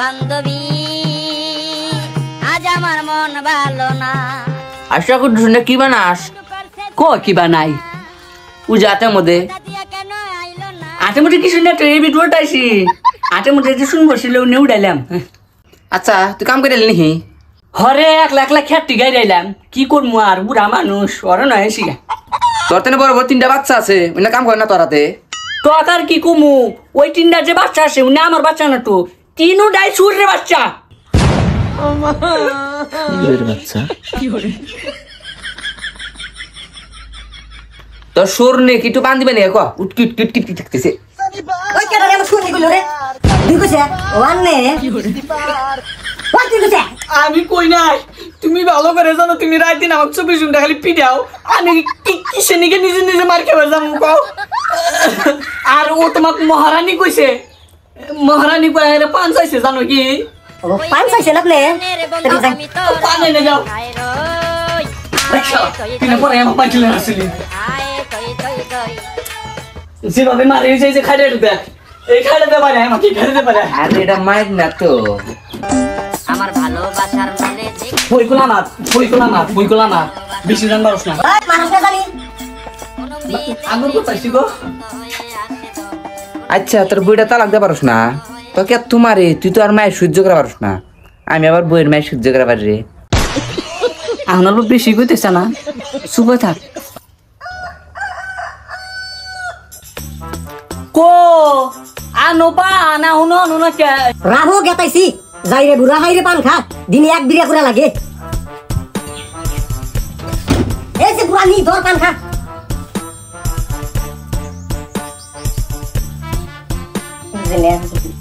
বান্ধবী আজ আমার মন ভালো না। আশা করি শুনে কি বানাস? কি বানাই পূজাতে মধ্যে আটের মধ্যে কি শুনে এই ভিডিওটা আইসি আটের মধ্যে যে শুনবো ছিল উনি উড়াইলাম। আচ্ছা তুই কাম করে নিহি হরে একলা একলা খেটি গাই রাইলাম কি করবো আর বুড়া মানুষ ওরা নয় শিখা তোর তেনে বড় বড় তিনটা বাচ্চা আছে উনি কাম করে না তোরাতে তো আর কি কুমু ওই তিনটা যে বাচ্চা আছে উনি আমার বাচ্চা না তো তিনও ডাই সুরের বাচ্চা বাচ্চা তোর সুর নে কিটু বান দিবে না ক উটকি উটকি উটকি থাকতেছে ওই কেন আমি শুনি গুলো রে দুই কইছে ওয়ান নে ওই তুই কইছে আমি কই নাই তুমি ভালো করে জানো তুমি রাত দিন আমাকে 24 ঘন্টা খালি পিটাও আমি কিসে নিকে নিজে নিজে মার খেয়ে যাবো কও আর ও তোমাকে মহারানী কইছে মহারানী কই আরে পান চাইছে জানো কি ও পান চাইছে না আপনি পান এনে যাও কিনে পরে আমার পাইলে আসলে যেভাবে মারে যে খাইতে দেখ এই খাইতে পারে আমাকে খাইতে পারে আরে এটা মাইক না তো আমার ভালোবাসার মনে যে বইকোলা না বেশি জান পারছ না ওই মানুষ না জানি আগুন তো পাইছি গো আচ্ছা তোর বইটা তালাক দিতে পারস না তো কে তোমারে তুই তো আর মায়ের সহ্য করা পারস না আমি আবার বইয়ের মায়ের সহ্য করা পারি রে আমার বেশি কইতেছ না শুভ থাক কো আনো পা না হুনো নুনো কে রাহো গেতাইছি যাইরে বুড়া হাইরে পান খা দিনে এক বিড়া করে লাগে এই যে বুড়া নি ধর পান খা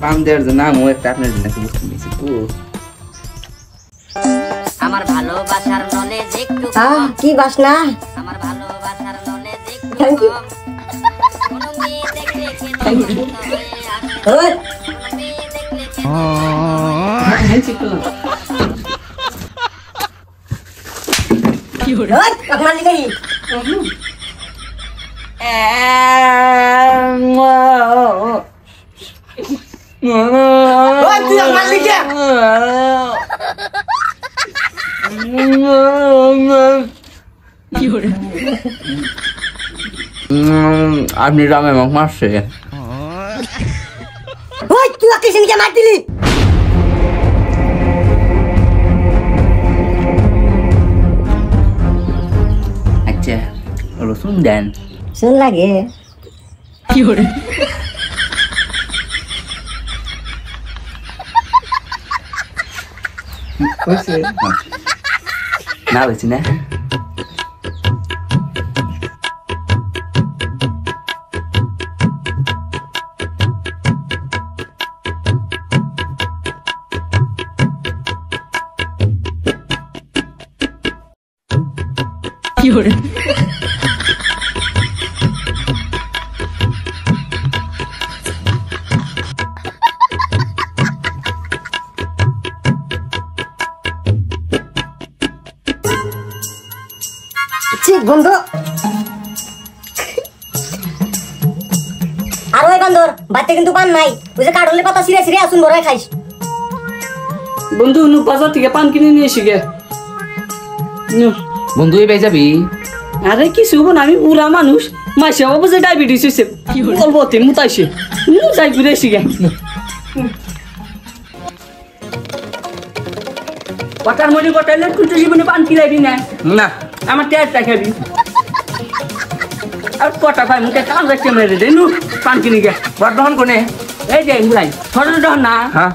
পাম দেওয়ার জন্য আমিও একটা আপনার জন্য একটা বস্তু নিয়েছি তো আমার ভালোবাসার নলেজ একটু কি বাসনা আমার ভালোবাসার নলেজ একটু কোনো মেয়ে দেখলে ওই কি হলো ওই কখনো লিখি ওই তুই আমার লিখে কি হলো আপনি রামে আমাকে মারছে ওই তুই কিসে মার দিলি আচ্ছা রসুন দেন শুন লাগে কি হলো না বলছি না কি হলো ঠিক বন্ধু আর ওই বান্দর বাচ্চা কিন্তু পান নাই ওই যে কাটলের পাতা ছিঁড়ে ছিঁড়ে আসুন বড় খাইস বন্ধু নু বাজার থেকে পান কিনে নিয়ে এসে গে বন্ধু এই যাবি আরে কিছু হবো না আমি বুড়া মানুষ মাসে বাবু যে ডায়াবেটিস হয়েছে বলবো তে মুতাইছে যাই ঘুরে এসে গে কটার মধ্যে কটাইলে তুই তো জীবনে পান কিনাবি না না আমার টেয়ারটা খাবি আর কটা ভাই মুখে কাল রাখতে মেরে দে নু পান কিনে গে বর্ধমান কোনে এই যে মুলাই ছড়ানো দহন না হ্যাঁ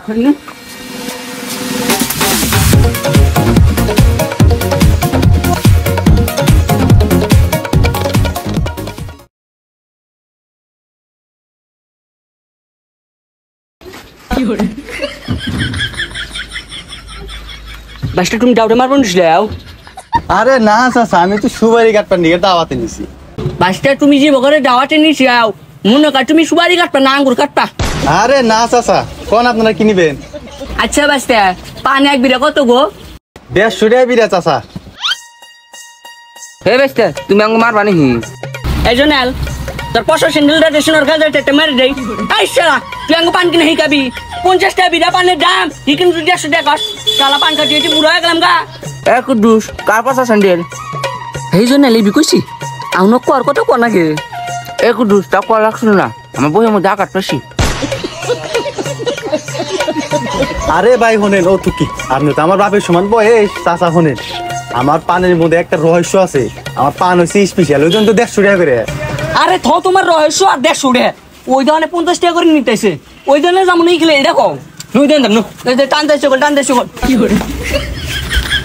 কি হলো বাসটা তুমি ডাউটে মারবো নিছিলাও আরে না চাচা আমি তো সুপারি কাটপার নিয়ে দাওয়াতে নিছি বাসটা তুমি যে বগরে দাওয়াতে নিছিলাও মনে কর তুমি সুপারি কাটপা না আঙ্গুর কাটপা আরে না চাচা কোন আপনারা কিনিবেন আচ্ছা বাসটা পান এক বিরা কত গো 150 টাকা বিরা চাচা হে বেস্তে তুমি আমাকে মারবা নাকি এই জন্য তোর পশো স্যান্ডেলটা দেশনের কাজে টেটে মেরে দেই এই শালা তুই আঙ্গো পান কিনে হিকাবি 50 টাকা বিড়া পানের দাম হিকিন তুই 150 টাকা শালা পান খাটি এটি বুড়া হয়ে গেলাম গা এক দুস কার পশো স্যান্ডেল এই জন্য লিবি কইছি আউন কর কত কর নাকি এক দুস তা কর রাখছ না আমার বইয়ের মধ্যে আকাট পেছি আরে ভাই শোনেন ও তুকি আপনি তো আমার বাপের সমান বয়স চাচা শোনেন আমার পানের মধ্যে একটা রহস্য আছে আমার পান হচ্ছে স্পেশাল ওই জন্য তো 150 টাকা করে আরে থ তোমার রহস্য আর 150 টাকা ওই ধরনে 50 টাকা করে নিতেছে ওই ধরনে যেমন এই খেলে এটা কও তুই দেন দাম টান দেছো কি করে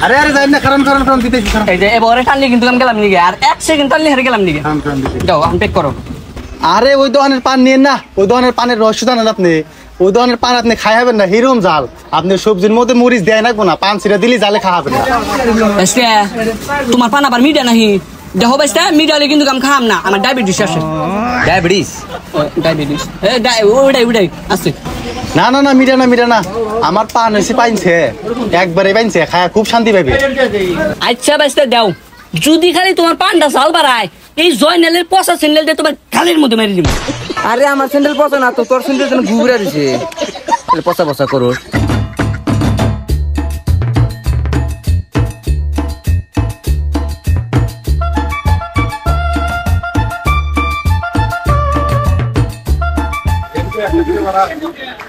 আরে আরে যাই না কারণ দিতেছি এই যে এবারে টানলি কিন্তু আমি গেলাম নিগে আর 1 সেকেন্ড টানলি হেরে গেলাম নিগে যাও আনপেক করো আরে ওই দোকানের পান নিয়েন না ওই দোকানের পানের রহস্য জানেন আপনি ওই দোকানের পান আপনি খাই হবেন না হিরম জাল আপনি সবজির মধ্যে মরিচ দেয় না কোনা পান ছিঁড়া দিলি জালে খাওয়াবেন না আজকে তোমার পান আবার মিডিয়া নাহি দেখো বাইস্তা মিডিয়া হলে কিন্তু আমি খাম না আমার ডায়াবেটিস আছে ডায়াবেটিস ওটাই আছে না মিটা না আমার পান হয়েছে পাইনছে একবারে পাইনছে খায় খুব শান্তি পাইবে আচ্ছা বাইস্তা দাও যদি খালি তোমার পানটা চাল বাড়ায় এই জয়নালের পচা স্যান্ডেল দিয়ে তোমার গালের মধ্যে মেরে দিব আরে আমার স্যান্ডেল পচা না তো তোর স্যান্ডেল যেন ঘুরে দিছে পচা করো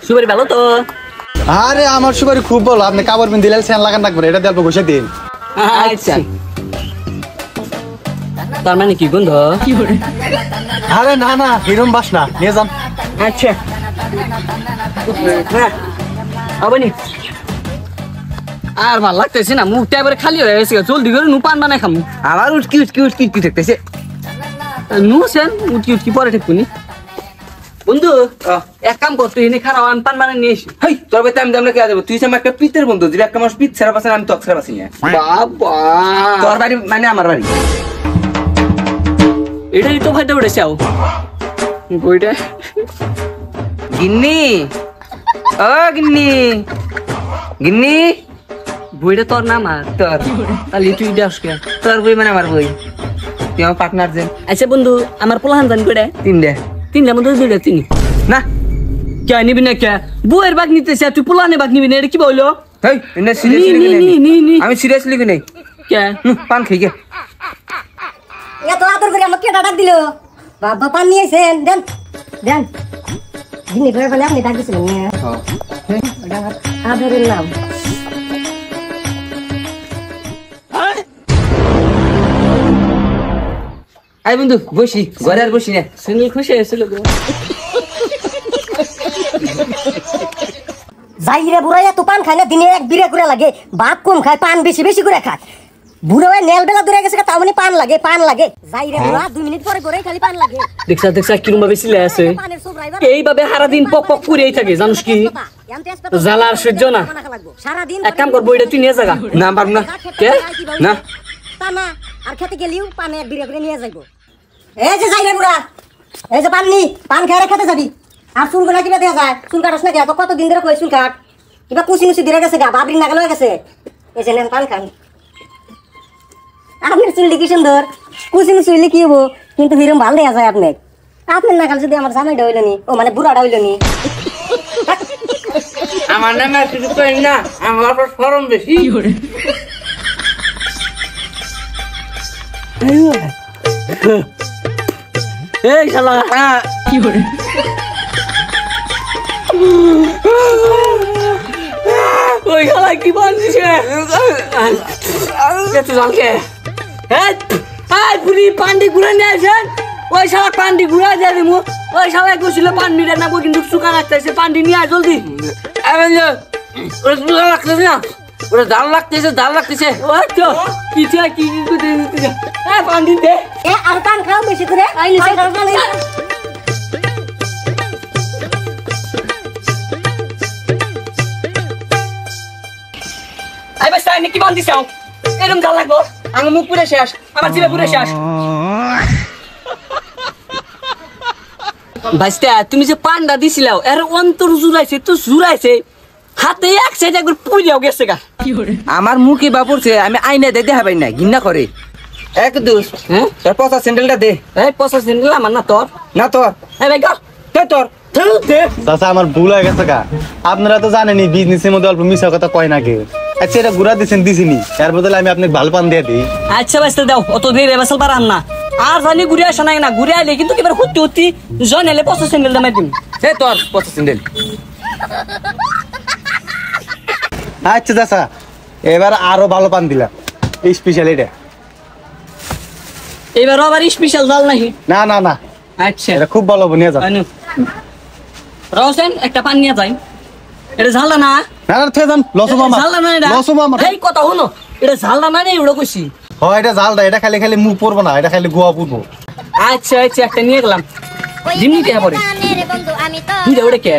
সুপারি ভালো তো আরে আমার সুপারি খুব ভালো আপনি কাপড় পিন দিলে সেন লাগান রাখবেন এটা দেব ঘষে দিন আচ্ছা তার মানে কি গন্ধ আরে না হিরম বাস না নিয়ে যান আচ্ছা আবানি আর ভাল লাগতেছে না মুখটা এবারে খালি হয়ে গেছে জলদি করে নু পান বানাই খাম আবার উটকি দেখতেছে নু সেন উটকি পরে ঠিকুনি বন্ধু এক কাম কর তুই এনে খারাপ আমি পান বানাই নিয়ে এসি হেই তোর বেতে আমি দামটা কে দেবো তুই আমার একটা পিতের বন্ধু যদি একটা মাস পিত ছাড়া পাচ্ছেন আমি তক ছাড়া পাচ্ছি না বাবা তোর বাড়ি মানে আমার বাড়ি এটাই তো ফাইদা উঠেছে আও বইটা গিন্নি ও গিন্নি বইটা তোর নাম আর তোর তাহলে তুই দেখ কে তোর বই মানে আমার বই তুই আমার পার্টনার যে আচ্ছা বন্ধু আমার পোলাহান জান কইটা তিনটা মধ্যে দুইটা তিনি না কে নিবি না কে বউয়ের বাগ নিতেছে তুই পোলাহানে বাগ নিবি না এটা কি বললো হেই এনে সিরিয়াসলি নি আমি সিরিয়াসলি কি নেই কে পান খাই গে এত আদর করে আমাকে ডাক দিল বাবা পান নিয়েছেন দেন দিনে করে ফেলে আপনি ডাক দিছিলেন না আদরের নাম আই বন্ধু বসি ঘরে আর বসি না সুনীল খুশি হয়েছিল যাইরে বুড়াইয়া তো পান খায় না দিনে এক বিড়া করে লাগে ভাত কম খায় পান বেশি করে খায় বুড়ো নেল বেলা দূরে গেছে তাও মানে পান লাগে যাইরে বুড়া 2 মিনিট পরে করে খালি পান লাগে দেখছা কিরম ভাবে সিলে আছে এইভাবে সারা দিন পক পুরেই থাকে জানিস কি জ্বালার সহ্য না সারাদিন এক কাম করবো এটা তুই নিয়ে যাগা না পারব না কে না তা না আর খেতে গেলিও পানে এক বিড়া করে নিয়ে যাইবো এই যে যাইরে বুড়া এই যে পান খেয়ে খেতে যাবি আর চুল গোনা কিবা দেয়া যায় চুল কাটস না তো কত দিন ধরে কই চুল কাট কিবা কুচি দিয়ে গেছে গা বাবরি নাগাল হয়ে গেছে এই যে নেন পান খান আপনার চুলটি কি সুন্দর কুচি কি হবো কিন্তু হিরম ভালো দেয়া যায় আপনার নাগাল যদি আমার জামাইটা হইল নি ও মানে বুড়াটা হইল নি আমার নামে কিছু কই না আমার ফরম বেশি এই শালা কি করে ওই শালা কি বানছিস কে তুই জানকে এই পুরি পান্ডি ঘুরে নিয়ে আসেন ওই শালা পান্ডি ঘুরে দিয়ে দিমু ওই শালা কইছিল পান মিটার না কিন্তু সুকা রাখতেছে পান্ডি নিয়ে আয় জলদি ওরা সুগা লাগতেছে না ওরা জাল লাগতেছে ওই তো কি তুই কি পান্ডি দে আর পান খাও বেশি করে আই বাস তাই কি বান্দিছ এরকম জাল লাগবো আমার মুখ পুরো শেষ আমার জিভে পুরো শেষ ভাইস্তা তুমি যে পান্ডা দিছিলাও এর অন্তর জুড়াইছে হাতে এক সাইড একবার পুড়িয়াও গেছে গা আমার মুখে বাপুরছে আমি আইনা দেখা পাই না ঘৃণা করে এক দুস হ্যাঁ তোর পচা স্যান্ডেলটা দে এই 50 দিন আমার না তোর না তোর এই ভাই গা দে তোর দে চাচা আমার ভুল হয়ে গেছে গা আপনারা তো জানেনই বিজনেসের মধ্যে অল্প মিশা কথা কয় না কে আচ্ছা এটা ঘুরা দিছিনি এর বদলে আমি আপনাকে ভালো পান দিয়ে দিই আচ্ছা বাইস্তে দাও অত দেরি বেসাল পারাম না আর জানি ঘুরে আসা নাই না ঘুরে আইলে কিন্তু এবার হুত্তি হুত্তি জন এলে 50 স্যান্ডেল দামাই দিম দে তোর পচা স্যান্ডেল আচ্ছা চাচা এবার আরো ভালো পান দিলাম স্পেশাল এটা এবার আবার স্পেশাল জাল নাহি না না না আচ্ছা এটা খুব ভালো নিয়ে যান আনু রওশন একটা পান নিয়ে যাই এটা ঝালদা না না না থেকে যান লসো মামা ঝালদা না এটা লসো মামা এই কথা হলো এটা ঝালদা না নেই ওটা কইছি হয় এটা জালটা এটা খালি খালি মুখ পড়বো না এটা খালি গোয়া পড়বো আচ্ছা আচ্ছা একটা নিয়ে গেলাম জিমনি কে পরে বন্ধু আমি তো তুই ওটা কে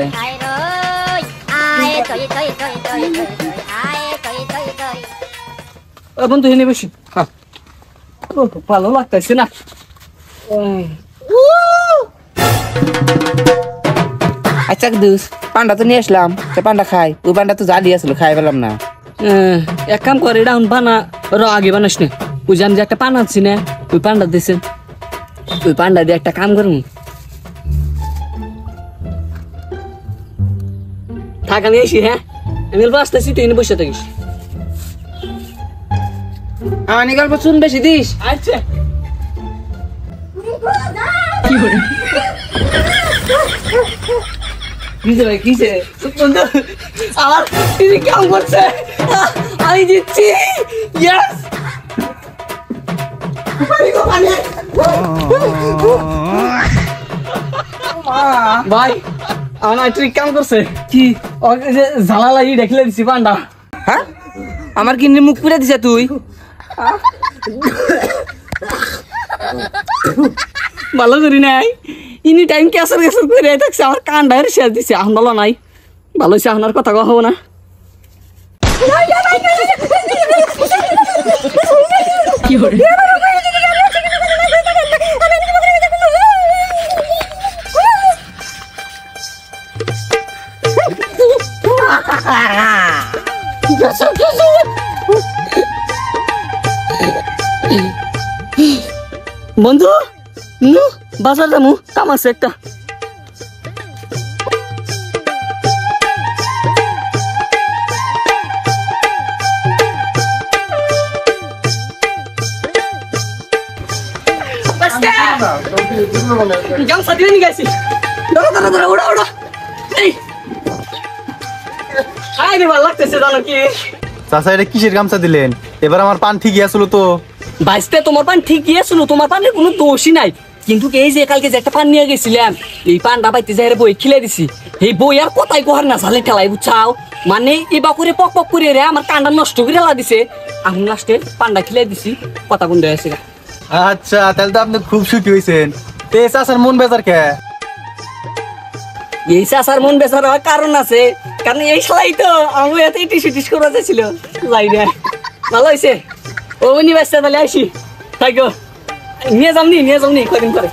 ও বন্ধু হেনে বসি হ্যাঁ ও ভালো লাগতেছে না আচ্ছা দুস পান্ডা তো নিয়ে আসলাম সে পান্ডা খাই ওই পান্ডা তো জালি আসলো খাই পেলাম না এক কাম করে এটা বানা র আগে বানাস না ওই যে আমি যে একটা পান আনছি না ওই পান্ডা দিয়েছেন ওই পান্ডা দিয়ে একটা কাম করুন থাক আমি এসি হ্যাঁ আমি আসতেছি তুই এনে বসে থাকিস আমার গল্প শুন বেশি দিস আচ্ছা কি করে কিসে ভাই কিসে বন্ধু আমার তিনি কাম করছে আমি দিচ্ছি ইয়েস ভাই আমার ট্রিক কাম করছে কি ওকে যে জ্বালা লাগি দেখলে দিছি পান্ডা হ্যাঁ আমার কিনে মুখ পুড়ে দিছে তুই ভালো করি নাই ইনি টাইম ক্যাসার ক্যাসার করে থাকছে আমার কানটা শেষ দিছে এখন ভালো নাই ভালো হয়েছে আপনার কথা কওয়া হবো না কি করে বন্ধু নু বাজার যাবো কাম আছে একটা গামছা দিয়ে নিয়ে গেছি ধরো ধরো ধরো ওড়া ওড়া এই আই রে ভালো লাগতেছে জানো কি চাচা এটা কিসের গামছা দিলেন এবার আমার পান ঠিকই আসলো তো বাইসতে তোমার পান ঠিকই আসলো তোমার পানের কোনো দোষই নাই কিন্তু এই যে কালকে যে একটা পান নিয়ে গেছিলাম এই পানটা পাইতে যাই বই খিলে দিছি এই বই আর কোথায় কোহার না ঝালে ঠেলাই বুঝছাও মানে এবার করে পক পক করে রে আমার কানটা নষ্ট করে হেলা দিছে আমি লাস্টে পানটা খিলে দিছি কথা কোন হয়েছে আচ্ছা তাহলে তো আপনি খুব সুখী হয়েছেন তে চাচার মন বেজার কে এই চাষার মন বেচার হওয়ার কারণ আছে কারণ এই শালাই তো আমি এত টিস করা যাচ্ছিল যাই না ভালো হয়েছে ও উনি বাচ্চা তাহলে আসি থাকো নিয়ে যামনি কদিন পরে